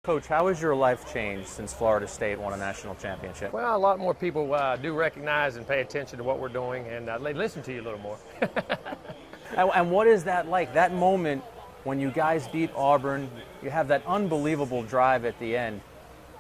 Coach, how has your life changed since Florida State won a national championship? Well, a lot more people do recognize and pay attention to what we're doing, and they listen to you a little more. And what is that like, that moment when you guys beat Auburn, you have that unbelievable drive at the end?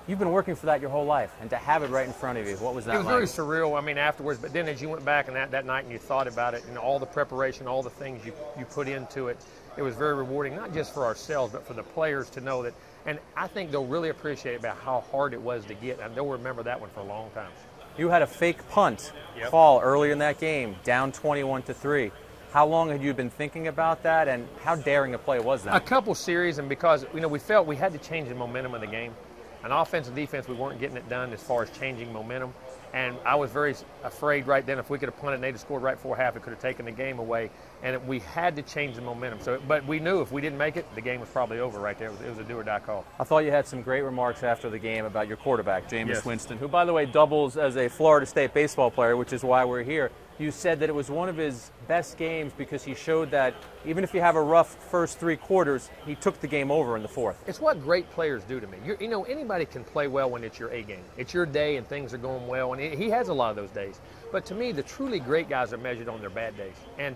You've been working for that your whole life, and to have it right in front of you, what was that like? It was very surreal, I mean, afterwards, but then as you went back and that night and you thought about it and all the preparation, all the things you put into it, it was very rewarding, not just for ourselves, but for the players to know that. And I think they'll really appreciate about how hard it was to get, and they'll remember that one for a long time. You had a fake punt call early in that game, down 21-3. How long had you been thinking about that, and how daring a play was that? A couple series, and because we felt we had to change the momentum of the game. On offense and defense, we weren't getting it done as far as changing momentum. And I was very afraid right then if we could have punted and they'd have scored right before half, it could have taken the game away. And we had to change the momentum. But we knew if we didn't make it, the game was probably over right there. It was a do-or-die call. I thought you had some great remarks after the game about your quarterback, Jameis Winston, who, by the way, doubles as a Florida State baseball player, which is why we're here. You said that it was one of his best games because he showed that even if you have a rough first three quarters, he took the game over in the fourth. It's what great players do to me. Anybody can play well when it's your A game. It's your day and things are going well, and he has a lot of those days. But to me, the truly great guys are measured on their bad days. And,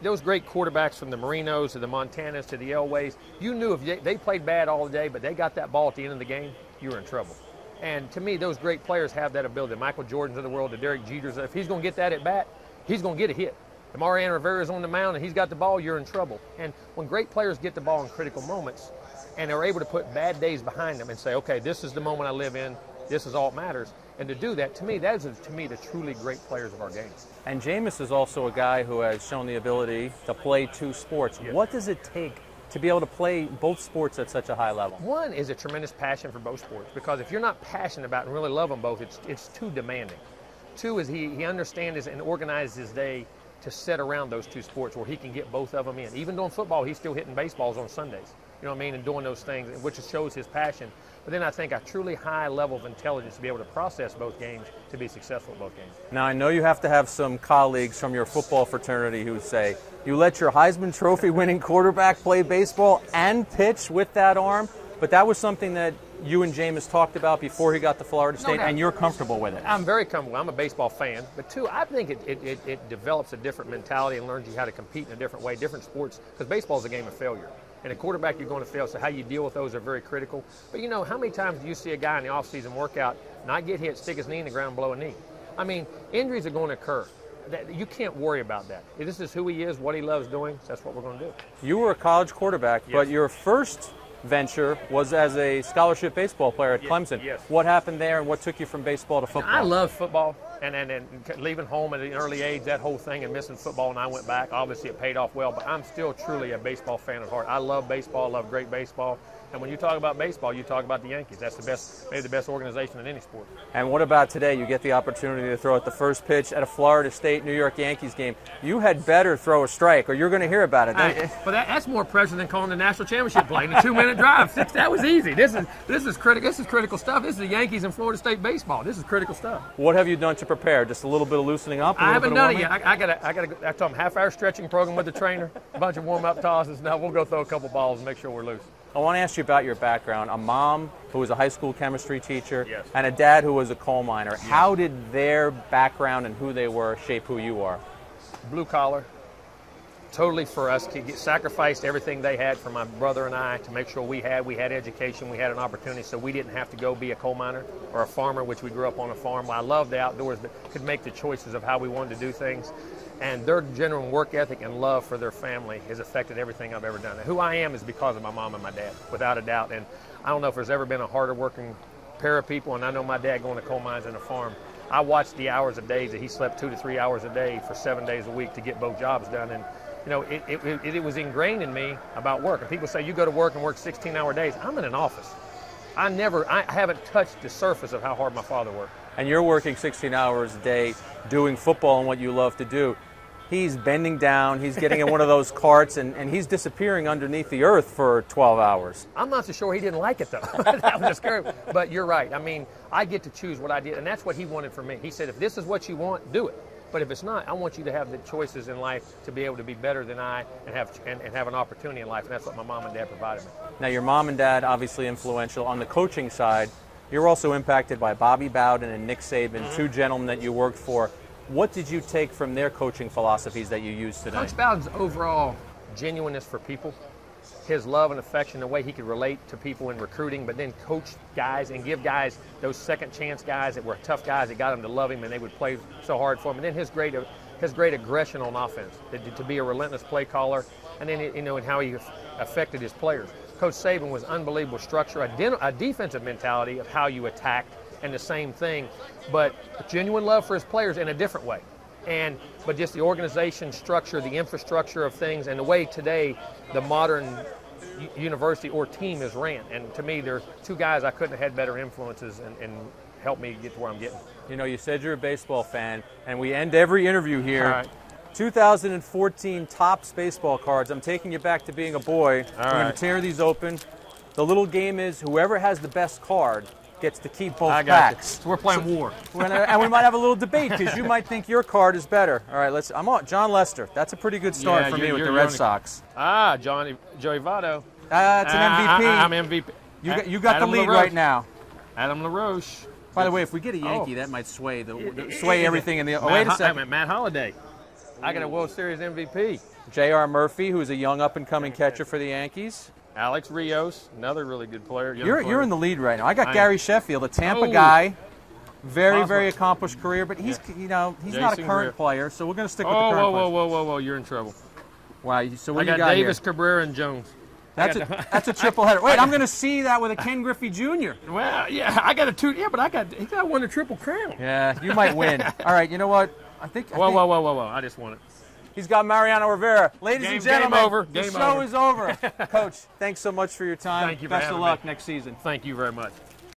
those great quarterbacks from the Marinos to the Montanas to the Elways, you knew if they played bad all day, but they got that ball at the end of the game, you were in trouble. And to me, those great players have that ability. The Michael Jordans of the world, the Derek Jeters, if he's going to get that at bat, he's going to get a hit. If Mariano Rivera's on the mound and he's got the ball, you're in trouble. And when great players get the ball in critical moments and are able to put bad days behind them and say, okay, this is the moment I live in, this is all that matters, and to do that, to me, that is the truly great players of our game. And Jameis is also a guy who has shown the ability to play two sports. Yes. What does it take to be able to play both sports at such a high level? One is a tremendous passion for both sports, because if you're not passionate about it and really love them both, it's too demanding. Two is he understands and organizes his day to set around those two sports where he can get both of them in. Even doing football, he's still hitting baseballs on Sundays. You know what I mean? And doing those things, which shows his passion. But then I think a truly high level of intelligence to be able to process both games to be successful at both games. Now, I know you have to have some colleagues from your football fraternity who say, you let your Heisman Trophy winning quarterback play baseball and pitch with that arm, but that was something that you and Jameis talked about before he got to Florida State, and you're comfortable with it. I'm very comfortable. I'm a baseball fan. But two, I think it develops a different mentality and learns you how to compete in a different way, different sports, because baseball is a game of failure. And a quarterback, you're going to fail, so how you deal with those are very critical. But how many times do you see a guy in the offseason workout not get hit, stick his knee in the ground, blow a knee? I mean, injuries are going to occur. You can't worry about that. This is who he is, what he loves doing, so that's what we're going to do. You were a college quarterback, but your first venture was as a scholarship baseball player at Clemson. Yes. What happened there, and what took you from baseball to football? I love football, and leaving home at an early age, that whole thing, and missing football, and I went back. Obviously, it paid off well, but I'm still truly a baseball fan at heart. I love baseball. I love great baseball. And when you talk about baseball, you talk about the Yankees. That's maybe the best organization in any sport. And what about today? You get the opportunity to throw at the first pitch at a Florida State New York Yankees game. You had better throw a strike, or you're going to hear about it. But that's more pressure than calling the national championship play in a 2-minute drive. That was easy. This is critical stuff. This is the Yankees and Florida State baseball. This is critical stuff. What have you done to prepare? Just a little bit of loosening up? I haven't done it yet. I got I told him half-hour stretching program with the trainer, a bunch of warm-up tosses. Now we'll go throw a couple balls and make sure we're loose. I want to ask you about your background. A mom who was a high school chemistry teacher, and a dad who was a coal miner. Yes. How did their background and who they were shape who you are? Blue collar, totally for us. Sacrificed everything they had for my brother and I to make sure we had education, we had an opportunity, so we didn't have to go be a coal miner or a farmer, which we grew up on a farm. I loved the outdoors, but could make the choices of how we wanted to do things. And their genuine work ethic and love for their family has affected everything I've ever done. And who I am is because of my mom and my dad, without a doubt. And I don't know if there's ever been a harder working pair of people, and I know my dad going to coal mines and a farm. I watched the hours of days that he slept 2 to 3 hours a day for 7 days a week to get both jobs done. And it was ingrained in me about work. And people say, you go to work and work 16-hour days. I'm in an office. I haven't touched the surface of how hard my father worked. And you're working 16 hours a day doing football and what you love to do. He's bending down, he's getting in one of those carts, and he's disappearing underneath the earth for 12 hours. I'm not so sure he didn't like it, though. That was scary. But you're right. I mean, I get to choose what I did, and that's what he wanted from me. He said, if this is what you want, do it. But if it's not, I want you to have the choices in life to be able to be better than I and have an opportunity in life. And that's what my mom and dad provided me. Now, your mom and dad obviously influential. On the coaching side, you're also impacted by Bobby Bowden and Nick Saban, two gentlemen that you worked for. What did you take from their coaching philosophies that you use today? Coach Bowden's overall genuineness for people, his love and affection, the way he could relate to people in recruiting, but then coach guys and give guys those second chance guys that were tough guys that got them to love him and they would play so hard for him. And then his great aggression on offense, to be a relentless play caller, and then and how he affected his players. Coach Saban was unbelievable structure, a defensive mentality of how you attacked, and the same thing, but genuine love for his players in a different way. But just the organization structure, the infrastructure of things, and the way today the modern university or team is ran. And to me, there are two guys I couldn't have had better influences and helped me get to where I'm getting. You know, you said you're a baseball fan, and we end every interview here. All right. 2014 Topps baseball cards. I'm taking you back to being a boy. I'm going to tear these open. The little game is whoever has the best card gets to keep both packs. So we're playing war. And we might have a little debate because you might think your card is better. All right, I'm on John Lester. That's a pretty good start for me with the Red Sox. Joey Votto. It's an MVP. I'm MVP. You got Adam the lead LaRoche. right now. Adam LaRoche. By the way, if we get a Yankee, that might sway everything in the. Oh, wait a second. Matt Holliday. I got a World Series MVP. J.R. Murphy, who's a young up-and-coming catcher for the Yankees. Alex Rios, another really good player. You're in the lead right now. I got Gary Sheffield, a Tampa guy, very accomplished career, but he's not a current player, so we're going to stick with the current players. Whoa! You're in trouble. Wow. So what I you got got Davis, here? Cabrera, and Jones. That's a triple header. Wait, I'm going to see that with a Ken Griffey Jr. Well, yeah, I got a two. Yeah, but I won a triple crown. Yeah, you might win. All right, you know what? I think. Whoa! I just won it. He's got Mariano Rivera. Ladies and gentlemen, game over. The show is over. Coach, thanks so much for your time. Thank you. Best of luck next season. Thank you very much.